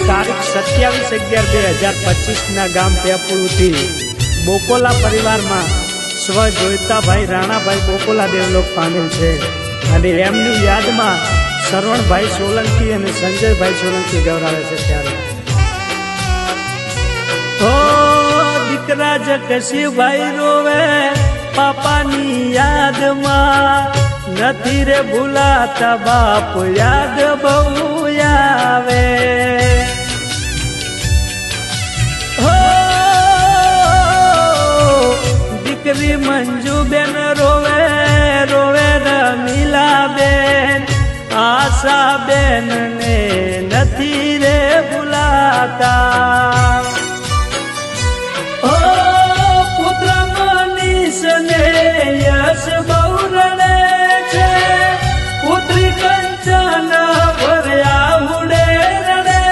તારીખ 27/11/2025 ગામ પેપુલથી બોકોલા પરિવારમાં સ્વ જોઈતાભાઈ રાણાભાઈ બોકોલા દેવલોક પામેલ છે અને એમની યાદમાં સરવણભાઈ સોલંકી અને સંજયભાઈ સોલંકી ગૌરાવે છે. ત્યારે ઓ દીકરા જગશીભાઈ રોવે પાપાની યાદમાં, નથી રે ભૂલાતા બાપ યાદ બહુ આવે. હો દીકરી મંજુબેન રોવે રોવે રમીલાબેન, આશાબેન ને નથી રે ભૂલાતા.